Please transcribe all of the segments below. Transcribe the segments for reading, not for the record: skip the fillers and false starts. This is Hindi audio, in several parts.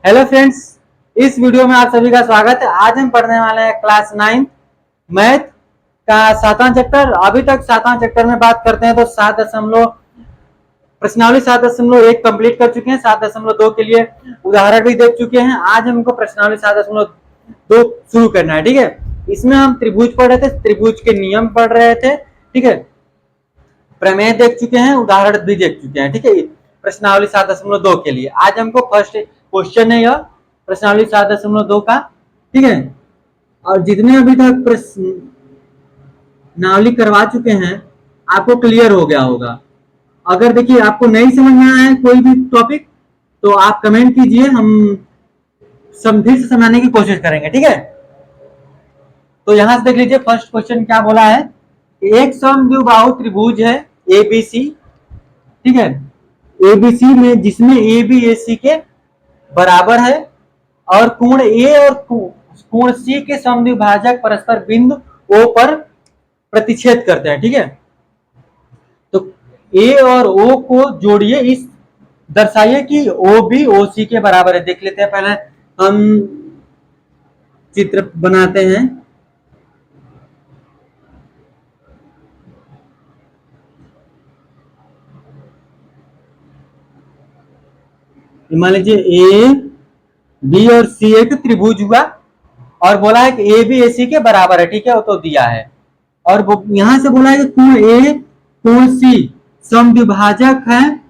हेलो फ्रेंड्स, इस वीडियो में आप सभी का स्वागत है। आज हम पढ़ने वाले हैं क्लास 9 मैथ का 7वां चैप्टर। अभी तक 7वां चैप्टर में बात करते हैं तो 7.1 कंप्लीट कर चुके हैं। 7.2 के लिए उदाहरण भी देख चुके हैं। आज हमको प्रश्नावली 7.2 शुरू करना है। ठीक है, इसमें हम त्रिभुज पढ़ रहे थे, त्रिभुज के नियम पढ़ रहे थे। ठीक है, प्रमेय देख चुके हैं, उदाहरण भी देख चुके हैं। ठीक है, प्रश्नावली 7.2 के लिए आज हमको फर्स्ट क्वेश्चन है यह प्रश्नावली 7.2 का। ठीक है, और जितने अभी तक प्रश्नावली करवा चुके हैं आपको क्लियर हो गया होगा। अगर देखिए आपको नहीं समझ में आया है कोई भी टॉपिक तो आप कमेंट कीजिए, हम फिर से समझाने की कोशिश करेंगे। ठीक है, तो यहां से देख लीजिए फर्स्ट क्वेश्चन क्या बोला है। एक समद्विबाहु त्रिभुज है एबीसी। ठीक है, एबीसी में जिसमें ए बी ए सी के बराबर है और कोण ए और कोण सी के समद्विभाजक परस्पर बिंदु ओ पर प्रतिच्छेद करते हैं। ठीक है, तो ए और ओ को जोड़िए, इस दर्शाइए कि ओ बी ओ सी के बराबर है। देख लेते हैं, पहले हम चित्र बनाते हैं। मान लीजिए ए बी और सी एक त्रिभुज हुआ और बोला है कि ए बी ए सी के बराबर है। ठीक है, वो तो दिया है। और यहां से बोला है कि कोण ए कोण सी समद्विभाजक है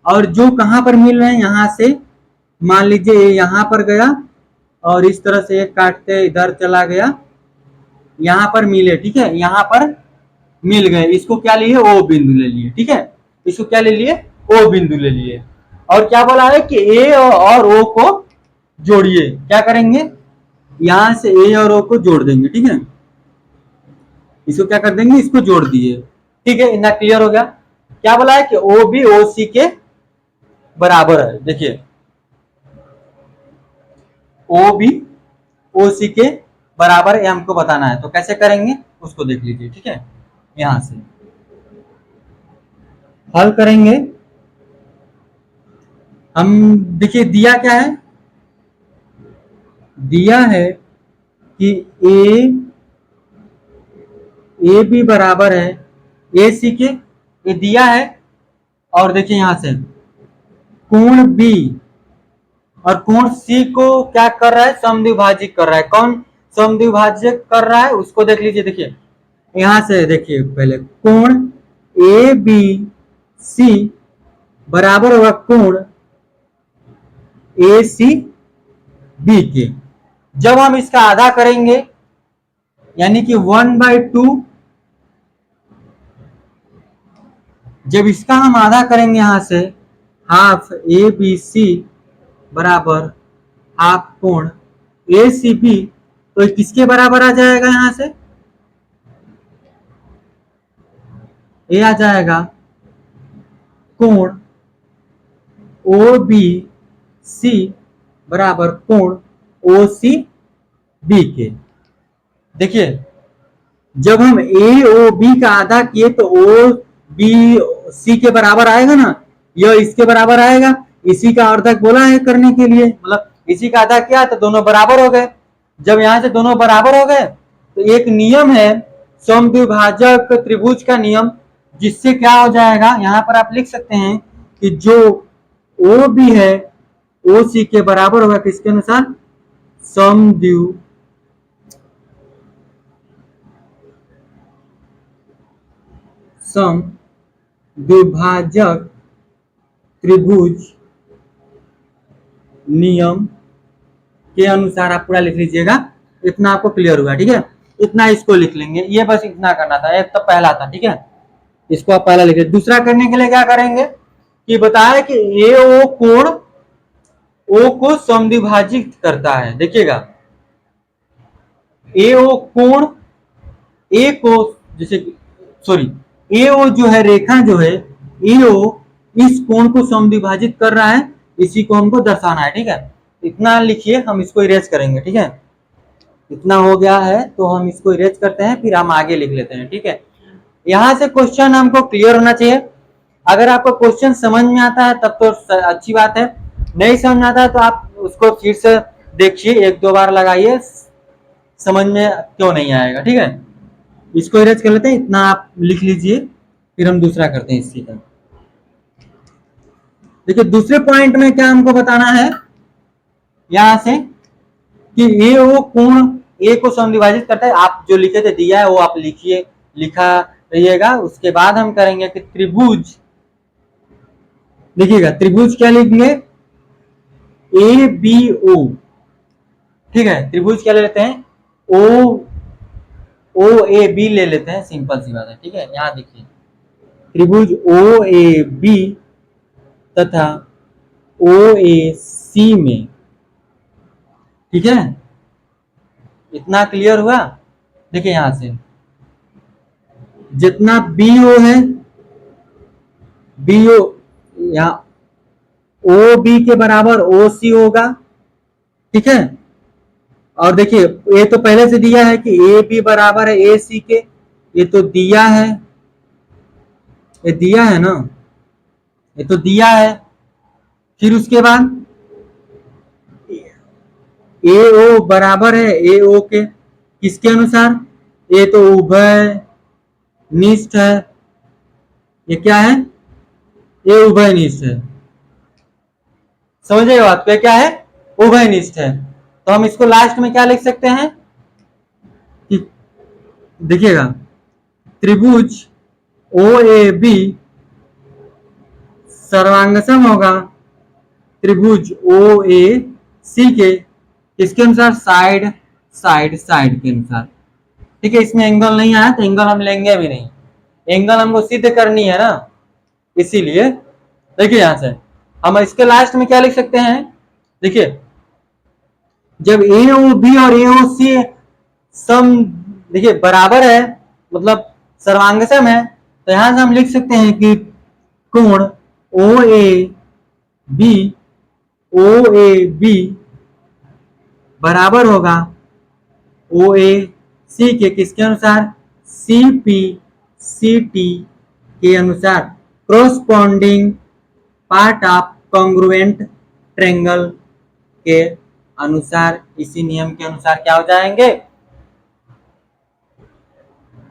और जो कहां पर मिल रहे हैं, यहां से मान लीजिए यहां पर गया और इस तरह से एक काटते इधर चला गया, यहां पर मिले। ठीक है, यहां पर मिल गए, इसको क्या लिए, ओ बिंदु ले लिए। ठीक है, इसको क्या ले लिए, ओ बिंदु ले लिए। और क्या बोला है कि ए और ओ को जोड़िए। क्या करेंगे, यहां से ए और ओ को जोड़ देंगे। ठीक है, इसको क्या कर देंगे, इसको जोड़ दिए। ठीक है, इतना क्लियर हो गया। क्या बोला है कि ओ बी ओ सी के बराबर है। देखिए ओ बी ओ सी के बराबर है, हमको बताना है। तो कैसे करेंगे उसको देख लीजिए। ठीक है, यहां से हल करेंगे हम। देखिए दिया क्या है, दिया है कि ए बी बराबर है ए सी के, ये दिया है। और देखिए यहां से कोण बी और कोण सी को क्या कर रहा है, समद्विभाजित कर रहा है। कौन समद्विभाजित कर रहा है उसको देख लीजिए। देखिए यहां से देखिए, पहले कोण ए बी सी बराबर होगा कोण ए सी बी के। जब हम इसका आधा करेंगे यानी कि 1/2, जब इसका हम आधा करेंगे यहां से हाफ ए बी सी बराबर हाफ कोण ए सी बी, तो किसके बराबर आ जाएगा, यहां से ये आ जाएगा कोण ओ बी सी बराबर कोण ओ सी बी के। देखिए जब हम ए ओ बी का आधा किए तो ओ बी सी के बराबर आएगा ना, यह इसके बराबर आएगा। इसी का अर्धक बोला है करने के लिए, मतलब इसी का आधा किया तो दोनों बराबर हो गए। जब यहां से दोनों बराबर हो गए तो एक नियम है समद्विभाजक त्रिभुज का नियम, जिससे क्या हो जाएगा, यहां पर आप लिख सकते हैं कि जो ओ बी है ओ सी के बराबर होगा किसके अनुसार, समद्विभाजक त्रिभुज नियम के अनुसार। आप पूरा लिख लीजिएगा, इतना आपको क्लियर हुआ। ठीक है, इतना इसको लिख लेंगे, ये बस इतना करना था। एक तो पहला था। ठीक है, इसको आप पहला लिख लीजिए। दूसरा करने के लिए क्या करेंगे कि बताया कि ए ओ कोण ओ को समद्विभाजित करता है। देखिएगा ए ओ कोण ए को, जैसे सॉरी ए ओ जो है रेखा जो है ए ओ इस कोण को समद्विभाजित कर रहा है, इसी को हमको दर्शाना है। ठीक है, इतना लिखिए, हम इसको इरेज करेंगे। ठीक है, इतना हो गया है तो हम इसको इरेज करते हैं, फिर हम आगे लिख लेते हैं। ठीक है, यहां से क्वेश्चन हमको क्लियर होना चाहिए। अगर आपको क्वेश्चन समझ में आता है तब तो अच्छी बात है, नहीं समझ में आता है तो आप उसको फिर से देखिए, एक दो बार लगाइए, समझ में क्यों नहीं आएगा। ठीक है, इसको इरेज कर लेते हैं, इतना आप लिख लीजिए, फिर हम दूसरा करते हैं इसी का। देखिए दूसरे पॉइंट में क्या हमको बताना है यहां से कि ए ओ कोण ए को समविभाजित करता है। आप जो लिखे थे दिया है वो आप लिखिए, लिखा रहिएगा। उसके बाद हम करेंगे कि त्रिभुज, देखिएगा त्रिभुज क्या लिखेंगे, ए बी ओ। ठीक है, त्रिभुज क्या ले लेते हैं, ओ ओ ए बी ले लेते हैं, सिंपल सी बात है। ठीक है, यहां देखिए त्रिभुज ओ ए बी तथा ओ ए सी में। ठीक है, इतना क्लियर हुआ। देखिए यहां से जितना बी ओ है, बी ओ यहाँ ओ बी के बराबर ओ सी होगा। ठीक है, और देखिए ये तो पहले से दिया है कि ए बी बराबर है ए सी के, ये तो दिया है, ये दिया है ना, ये तो दिया है। फिर उसके बाद ए ओ बराबर है ए ओ के, किसके अनुसार, ये तो उभय निष्ठ है, ये क्या है, ये उभय निष्ठ है। समझिए बात पे, क्या है, उभय निष्ठ है। तो हम इसको लास्ट में क्या लिख सकते हैं कि देखिएगा त्रिभुज ओ ए बी सर्वांगसम होगा त्रिभुज ओ ए सी के, किसके अनुसार, साइड साइड साइड के अनुसार। ठीक है, इसमें एंगल नहीं आया तो एंगल हम लेंगे भी नहीं, एंगल हमको सिद्ध करनी है ना, इसीलिए। देखिए यहां से हम इसके लास्ट में क्या लिख सकते हैं, देखिए जब ए ओ बी और ए ओ सी सम, देखिए बराबर है, मतलब सर्वांगसम है, तो यहां से हम लिख सकते हैं कि कोण ओ A B, O A B बराबर होगा ओ ए सी के, किसके अनुसार, सी पी सी टी के अनुसार, corresponding part of congruent triangle के अनुसार। इसी नियम के अनुसार क्या हो जाएंगे,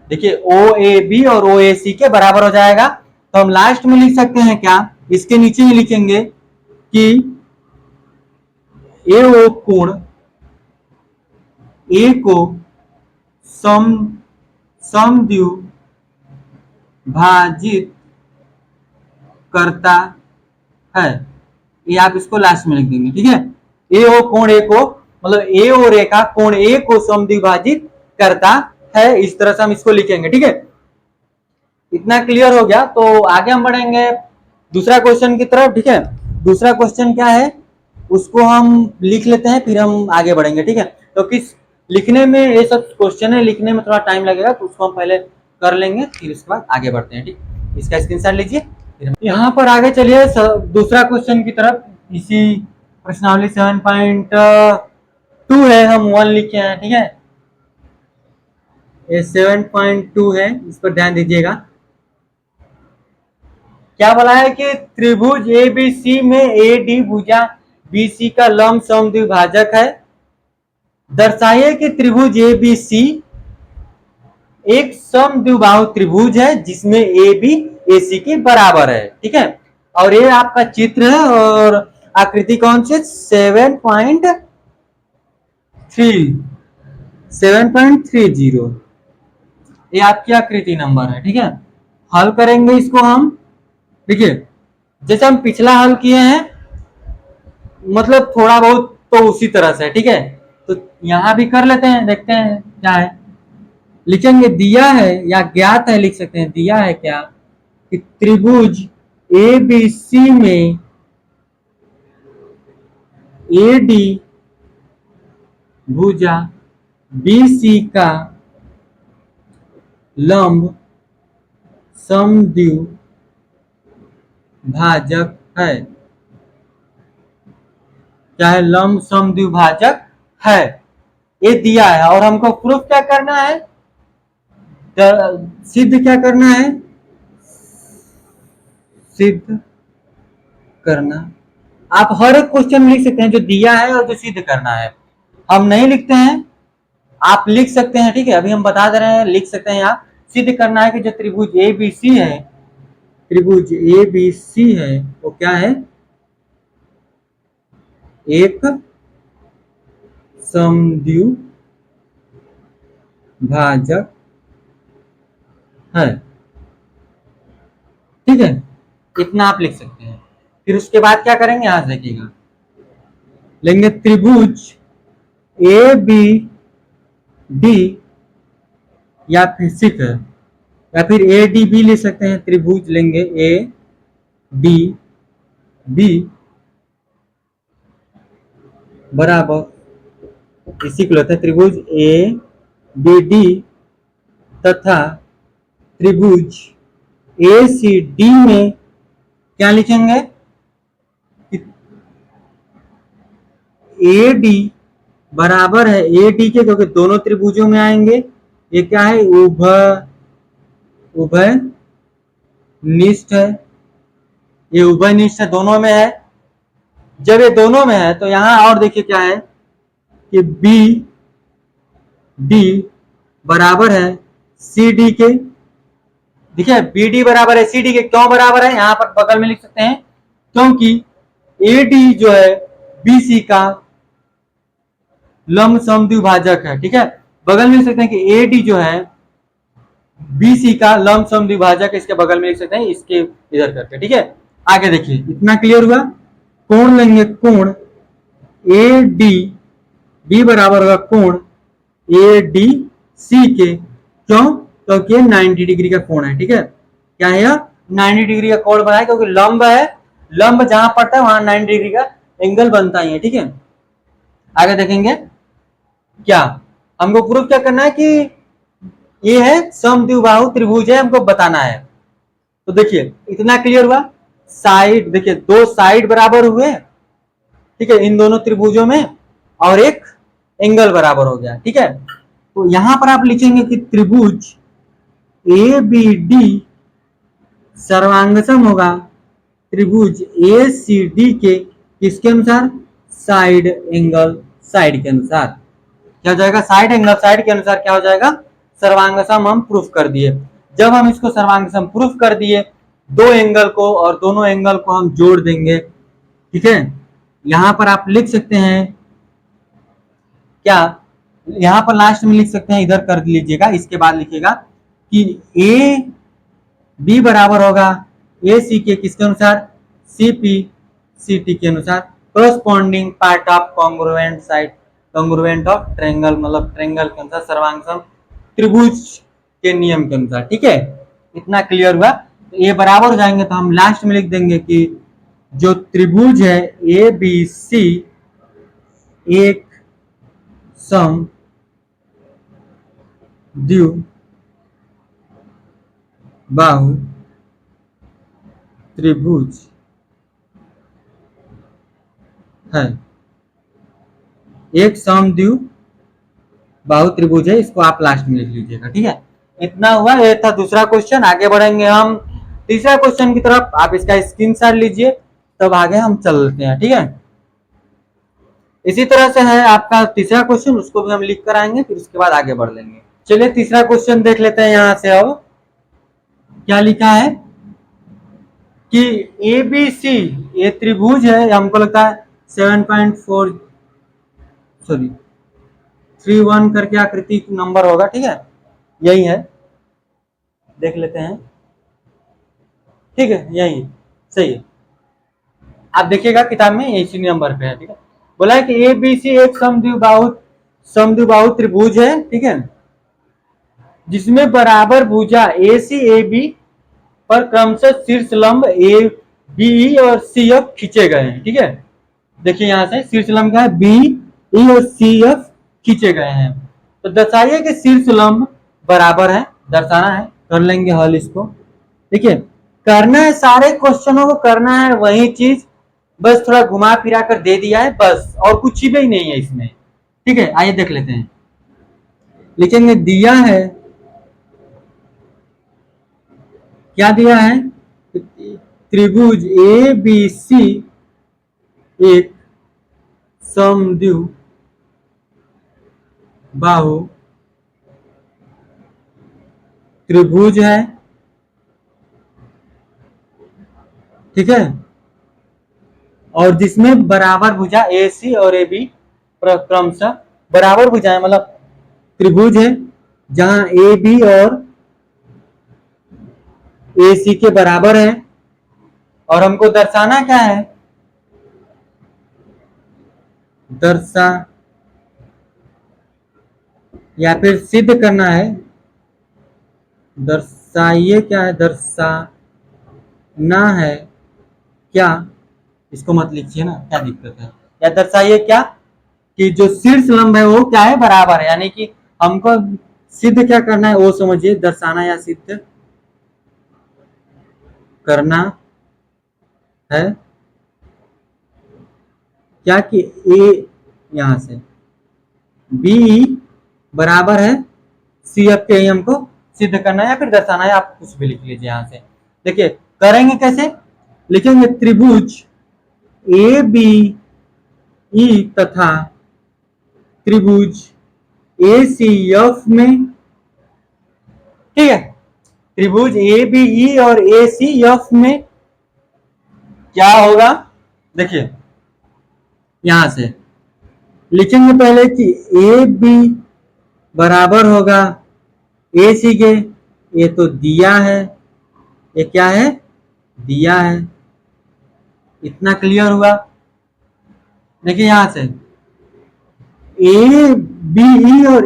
देखिए ओ ए बी और ओ ए सी के बराबर हो जाएगा। तो हम लास्ट में लिख सकते हैं क्या, इसके नीचे ही लिखेंगे कि ए ओ कोण ए को सम समद्विभाजित करता है, ये आप इसको लास्ट में लिख देंगे। ठीक है, ए ओ कोण ए को, मतलब ए ओ रेखा कोण ए को समद्विभाजित करता है, इस तरह से हम इसको लिखेंगे। ठीक है, इतना क्लियर हो गया। तो आगे हम बढ़ेंगे दूसरा क्वेश्चन की तरफ। ठीक है, दूसरा क्वेश्चन क्या है उसको हम लिख लेते हैं, फिर हम आगे बढ़ेंगे। ठीक है, तो किस लिखने में, ये सब क्वेश्चन है लिखने में थोड़ा टाइम लगेगा, तो उसको हम पहले कर लेंगे, फिर उसके बाद आगे बढ़ते हैं। ठीक, इसका स्क्रीनशॉट लीजिए। यहाँ पर आगे चलिए दूसरा क्वेश्चन की तरफ। इसी प्रश्नावली 7.2 है, हम 1 लिखे हैं। ठीक है, ये 7.2 है, इस पर ध्यान दीजिएगा। क्या बोला है कि त्रिभुज ए बी सी में ए डी भुजा बी सी का लंब समद्विभाजक है। दर्शाइए कि त्रिभुज ए बी सी एक समद्विबाहु त्रिभुज है जिसमें ए बी ए सी के बराबर है। ठीक है, और ये आपका चित्र है, और आकृति कौन सी, 7.30, ये आपकी आकृति नंबर है। ठीक है, हल करेंगे इसको हम। देखिए जैसे हम पिछला हल किए हैं, मतलब थोड़ा बहुत तो उसी तरह से। ठीक है, तो यहां भी कर लेते हैं, देखते हैं क्या है। लिखेंगे दिया है या ज्ञात है, लिख सकते हैं दिया है क्या कि त्रिभुज ए बी सी में ए डी भुजा बी सी का लंब समद्विभाजक है। क्या है, लंब समद्विभाजक है, ये दिया है। और हमको प्रूफ क्या करना है, सिद्ध क्या करना है, सिद्ध करना आप हर एक क्वेश्चन में लिख सकते हैं जो दिया है और जो सिद्ध करना है। हम नहीं लिखते हैं, आप लिख सकते हैं, ठीक है। अभी हम बता दे रहे हैं, लिख सकते हैं। यहाँ सिद्ध करना है कि जो त्रिभुज ए बी सी है, त्रिभुज ए बी सी है, वो क्या है, एक समद्विभाजक है, ठीक है। इतना आप लिख सकते हैं। फिर उसके बाद क्या करेंगे, यहां से देखिएगा, लेंगे त्रिभुज ए बी डी, या फिर सिर्फ है, या फिर ए डी बी ले सकते हैं। त्रिभुज लेंगे ए डी बी बराबर, इसी को लेते हैं त्रिभुज ए बी डी तथा त्रिभुज ए सी डी में क्या लिखेंगे, ए डी बराबर है ए डी के, क्योंकि दोनों त्रिभुजों में आएंगे। ये क्या है, उभय निष्ठ है, ये उभय निष्ठ है, दोनों में है। जब ये दोनों में है तो यहां और देखिए क्या है कि बी डी बराबर है सी डी के। देखिए बी डी बराबर है सी डी के, क्यों बराबर है, यहां पर बगल में लिख सकते हैं, क्योंकि ए डी जो है बी सी का लंब समद्विभाजक है, ठीक है। बगल में लिख सकते हैं कि ए डी जो है बी सी का लंब समद्विभाजक, इसके बगल में लिख सकते हैं, इसके इधर करके, ठीक है। आगे देखिए, इतना क्लियर हुआ। कोण लेंगे, कोण ए डी बी बराबर होगा कोण ए डी सी के, क्यों, क्योंकि 90 डिग्री का कोण है, ठीक है। क्या है, 90 डिग्री का कोण बना है, क्योंकि लंब है, लंब जहां पड़ता है वहां 90 डिग्री का एंगल बनता ही है, ठीक है। आगे देखेंगे, क्या हमको प्रूफ क्या करना है कि ये है समद्विबाहु त्रिभुज है, हमको बताना है। तो देखिए इतना क्लियर हुआ। साइड देखिए, दो साइड बराबर हुए, ठीक है, इन दोनों त्रिभुजों में, और एक एंगल बराबर हो गया, ठीक है। तो यहां पर आप लिखेंगे कि त्रिभुज ए बी डी सर्वांगसम होगा त्रिभुज ए सी डी के, किसके अनुसार, साइड एंगल साइड के अनुसार। क्या हो जाएगा, साइड एंगल साइड के अनुसार क्या हो जाएगा, सर्वांगसम हम प्रूफ कर दिए। जब हम इसको सर्वांगसम प्रूफ कर दिए, दो एंगल को और दोनों एंगल को हम जोड़ देंगे, ठीक है। यहां पर आप लिख सकते हैं क्या, यहां पर लास्ट में लिख सकते हैं, इधर कर लीजिएगा, इसके बाद लिखिएगा कि ए बी बराबर होगा ए सी के, किसके अनुसार, सी पी सी टी के अनुसार, corresponding part of congruent side, congruent of triangle, मतलब ट्रायंगल के अनुसार, सर्वांगसम त्रिभुज के नियम के अनुसार, ठीक है। इतना क्लियर हुआ। ये बराबर हो जाएंगे तो हम लास्ट में लिख देंगे कि जो त्रिभुज है ए बी सी एक सम द्विबाहु त्रिभुज है, एक समद्विबाहु त्रिभुज है। इसको आप लास्ट में लिख लीजिएगा, ठीक है। इतना हुआ, ये था दूसरा क्वेश्चन। आगे बढ़ेंगे हम तीसरा क्वेश्चन की तरफ, आप इसका स्क्रीनशॉट लीजिए, तब आगे हम चलते हैं, ठीक है। इसी तरह से है आपका तीसरा क्वेश्चन, उसको भी हम लिख कर आएंगे, फिर उसके बाद आगे बढ़ लेंगे। चलिए तीसरा क्वेश्चन देख लेते हैं। यहां से अब क्या लिखा है कि ए बी सी ये त्रिभुज है, हमको लगता है 7.4 सॉरी 31 करके आकृति नंबर होगा, ठीक है, यही है, देख लेते हैं, ठीक है, यही सही है। आप देखिएगा किताब में इसी नंबर पे है, ठीक है। बोला है कि ए बी सी एक समद्विबाहु त्रिभुज है, ठीक है, जिसमें बराबर भुजा ए सी ए बी पर क्रमशः शीर्ष लंब ए बी और सी एफ खींचे गए हैं, ठीक है। देखिए यहां से शीर्ष लंब क्या है, बी ई और सी एफ खींचे गए हैं। तो दर्शाइए कि शीर्ष लंब बराबर है, दर्शाना है, कर लेंगे हल इसको। देखिए करना है, सारे क्वेश्चनों को करना है वही चीज, बस थोड़ा घुमा फिरा कर दे दिया है बस, और कुछ भी नहीं है इसमें, ठीक है। आइए देख लेते हैं, लिखेंगे दिया है, क्या दिया है, त्रिभुज ए बी सी एक समद्विबाहु त्रिभुज है, ठीक है, और जिसमें बराबर भुजा ए सी और ए बी क्रमशः बराबर भुजाएं, मतलब त्रिभुज है जहां ए बी और ए सी के बराबर है, और हमको दर्शाना क्या है, दर्शा या फिर सिद्ध करना है, दर्शाइए क्या है, दर्शाना है क्या, इसको मत लिखिए ना, क्या दिक्कत है, या दर्शाइए क्या कि जो शीर्ष लंब है वो क्या है, बराबर है, यानी कि हमको सिद्ध क्या करना है वो समझिए, दर्शाना या सिद्ध करना है क्या कि ए यहां से बी बराबर है सी एफ के, हमको सिद्ध करना है या फिर दर्शाना है, आप कुछ भी लिख लीजिए यहां से। देखिए करेंगे कैसे, लिखेंगे त्रिभुज ए बी ई तथा त्रिभुज ए सी एफ में, ठीक है, त्रिभुज ए बी ई और ए सी एफ में क्या होगा, देखिए यहां से लिखेंगे पहले कि ए बी बराबर होगा ए सी के, ये तो दिया है, ये क्या है, दिया है, इतना क्लियर हुआ। देखिए यहां से ए बी ई और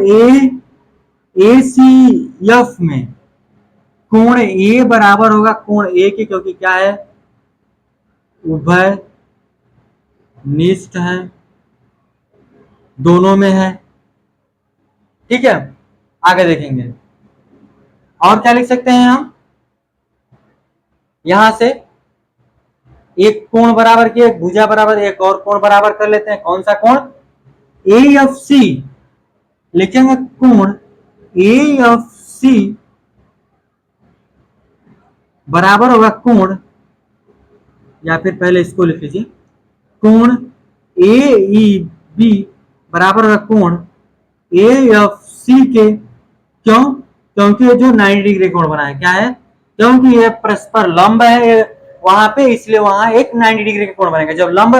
ए सी एफ में कोण ए बराबर होगा कोण ए के, क्योंकि क्या है, उभय निष्ठ है, दोनों में है, ठीक है। आगे देखेंगे और क्या लिख सकते हैं हम, यहां से एक कोण बराबर की एक भुजा बराबर एक और कोण बराबर कर लेते हैं, कौन सा कोण, ए एफ सी, लिखेंगे कोण ए एफ सी बराबर होगा कोण, या फिर पहले इसको लिख लीजिए, कोण ए ई बी बराबर होगा कोण ए एफ सी के, क्यों, क्योंकि जो 90 डिग्री कोण बना है, क्या है, क्योंकि ये परस्पर लंब है वहां पे, इसलिए वहां एक 90 डिग्री का कोण बनेगा। जब लंब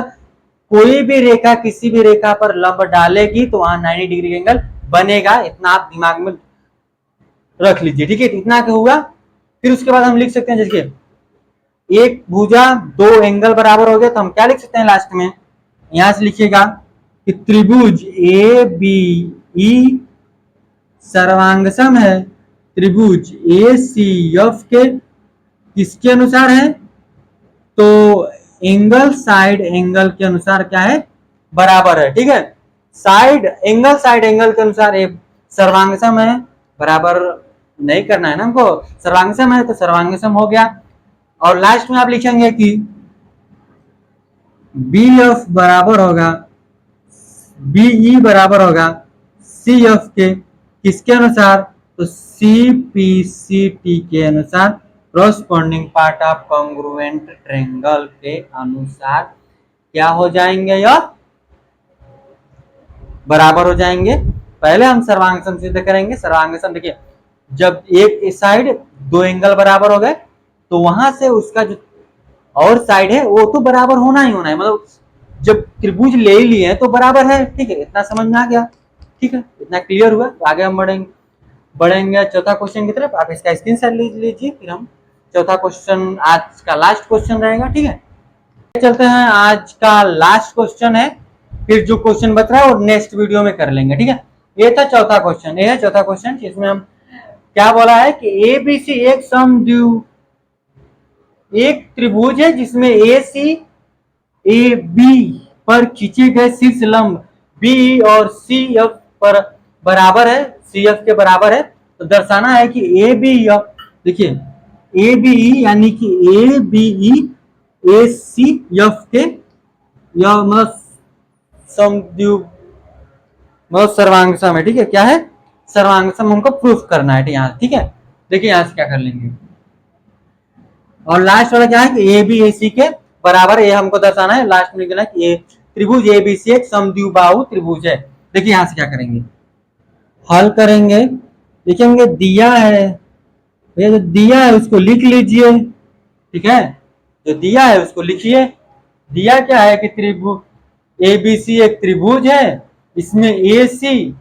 कोई भी रेखा किसी भी रेखा पर लंब डालेगी तो वहां 90 डिग्री एंगल बनेगा, इतना आप दिमाग में रख लीजिए, ठीक है, इतना क्या हुआ। फिर उसके बाद हम लिख सकते हैं, जैसे एक भुजा दो एंगल बराबर हो गए, तो हम क्या लिख सकते हैं लास्ट में, यहां से लिखिएगा कि त्रिभुज ए बी ई सर्वांगसम है त्रिभुज ए सी एफ के, किसके अनुसार है, तो एंगल साइड एंगल के अनुसार क्या है, बराबर है, ठीक है, साइड एंगल के अनुसार एक सर्वांगसम है, बराबर नहीं करना है ना हमको, सर्वांगसम है तो सर्वांगसम हो गया। और लास्ट में आप लिखेंगे कि बी एफ बराबर होगा बीई बराबर होगा सी एफ के, किसके अनुसार, तो सी पी सी टी के अनुसार, corresponding part of congruent triangle के अनुसार क्या हो जाएंगे, यह बराबर हो जाएंगे। पहले हम सर्वांगसम सिद्ध करेंगे, सर्वांगसम देखिए जब एक साइड दो एंगल बराबर हो गए तो वहां से उसका जो और साइड है वो तो बराबर होना ही होना है, मतलब जब त्रिभुज ले ही लिए तो बराबर है, ठीक है, इतना समझ में आ गया, ठीक है, इतना क्लियर हुआ। तो आगे हम बढ़ेंगे चौथा क्वेश्चन की तरफ, आप इसका स्क्रीनशॉट ले लीजिए, फिर हम चौथा क्वेश्चन आज का लास्ट क्वेश्चन रहेगा, ठीक है। चलते हैं, आज का लास्ट क्वेश्चन है, फिर जो क्वेश्चन बच रहा है वो नेक्स्ट वीडियो में कर लेंगे, ठीक है। ये था चौथा क्वेश्चन, ये है चौथा क्वेश्चन, जिसमें हम क्या बोला है कि ए बी सी एक समद्विबाहु एक त्रिभुज है जिसमें ए सी ए बी पर खींचे गए शीर्ष लंब बी और सी एफ पर बराबर है, सी एफ के बराबर है, तो दर्शाना है कि ए बी एफ, देखिए ए बी ई यानी कि A B E A C F के, यह मतलब समद्विबाहु मतलब सर्वांगसम है, ठीक है, क्या है, सर्वांगसम हमको प्रूफ करना है यहाँ, ठीक है। देखिए यहाँ से क्या कर लेंगे, और लास्ट वाला क्या है कि ए बी ए सी के बराबर, ये हमको दर्शाना है, लास्ट में लिखना है कि ये त्रिभुज एबीसी एक समद्विबाहु त्रिभुज है। देखिए यहां से क्या करेंगे, हल करेंगे, लिखेंगे दिया है, ये जो दिया है उसको लिख लीजिए, ठीक है, जो दिया है उसको लिखिए। दिया क्या है कि त्रिभुज एबीसी एक त्रिभुज है, इसमें ए सी,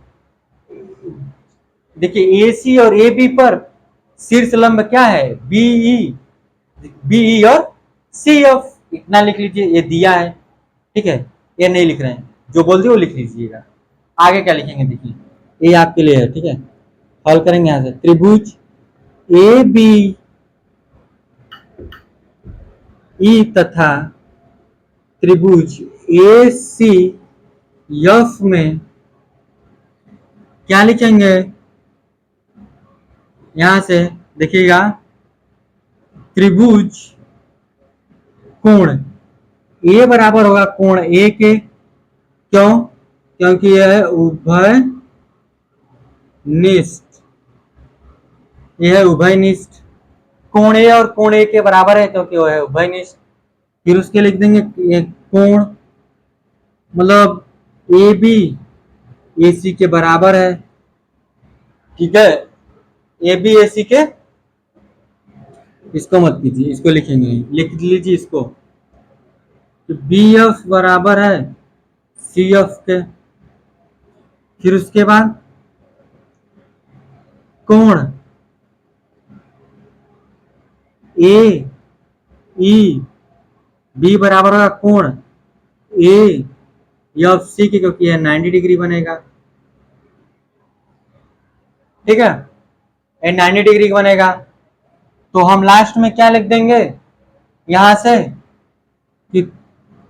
देखिए ए सी और ए बी पर शीर्ष लंब क्या है, बीई, बीई और सी एफ, इतना लिख लीजिए, ये दिया है, ठीक है, ये नहीं लिख रहे हैं, जो बोल दिए वो लिख लीजिएगा। आगे क्या लिखेंगे देखिए, ये आपके लिए है, ठीक है, हल करेंगे यहां से, त्रिभुज ए बी ई तथा त्रिभुज ए सी एफ में क्या लिखेंगे, यहां से देखिएगा, त्रिभुज कोण ए बराबर होगा कोण ए के, क्यों, क्योंकि यह उभय निष्ठ, यह उभय निष्ठ, कोण ए और कोण ए के बराबर है क्योंकि वह है उभय निष्ठ। फिर उसके लिख देंगे कोण, मतलब ए बी ए सी के बराबर है, ठीक है, ए बी ए सी के, इसको मत कीजिए, इसको लिखेंगे, लिख लीजिए इसको, बी एफ बराबर है सी एफ के। फिर उसके बाद कोण ए ई बी बराबर होगा कोण ए एफ सी के, क्योंकि यह 90 डिग्री बनेगा, ठीक है, ये 90 डिग्री बनेगा। तो हम लास्ट में क्या लिख देंगे यहां से कि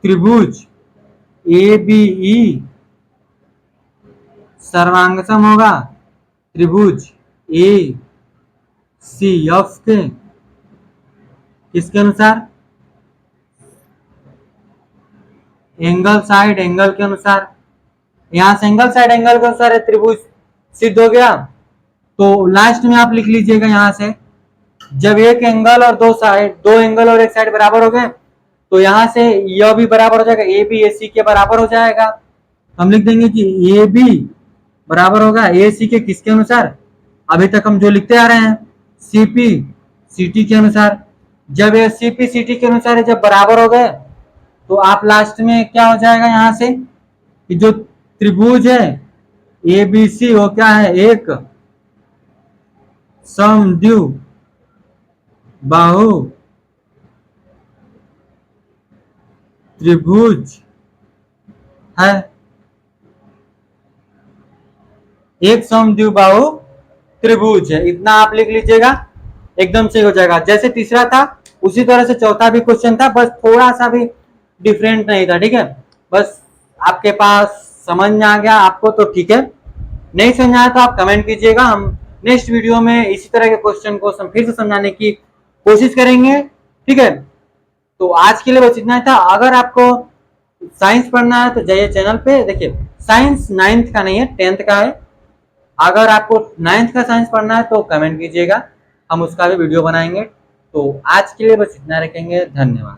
त्रिभुज ए बी ई सर्वांगसम होगा त्रिभुज ए सी एफ के, किसके अनुसार, एंगल साइड एंगल के अनुसार। यहां से एंगल साइड एंगल के अनुसार है, त्रिभुज सिद्ध हो गया। तो लास्ट में आप लिख लीजिएगा यहां से, जब एक एंगल और दो साइड, दो एंगल और एक साइड बराबर हो गए तो यहां से यह भी बराबर हो जाएगा, ए बी ए सी के बराबर हो जाएगा। हम लिख देंगे कि ए बी बराबर होगा ए सी के, किसके अनुसार, अभी तक हम जो लिखते आ रहे हैं, सीपी सीटी के अनुसार। जब ये सीपी सीटी के अनुसार जब बराबर हो गए तो आप लास्ट में क्या हो जाएगा यहां से कि जो त्रिभुज है ए बी सी वो क्या है, एक समद्विबाहु त्रिभुज है, एक समद्विबाहु त्रिभुज है, इतना आप लिख लीजिएगा, एकदम सही हो जाएगा। जैसे तीसरा था उसी तरह से चौथा भी क्वेश्चन था, बस थोड़ा सा भी डिफरेंट नहीं था, ठीक है, बस आपके पास समझ में आ गया आपको तो ठीक है, नहीं समझ आया तो आप कमेंट कीजिएगा, हम नेक्स्ट वीडियो में इसी तरह के क्वेश्चन को फिर से समझाने की कोशिश करेंगे, ठीक है। तो आज के लिए बस इतना ही था। अगर आपको साइंस पढ़ना है तो जाइए चैनल पे, देखिए साइंस 9th का नहीं है 10th का है, अगर आपको 9th का साइंस पढ़ना है तो कमेंट कीजिएगा, हम उसका भी वीडियो बनाएंगे। तो आज के लिए बस इतना रखेंगे, धन्यवाद।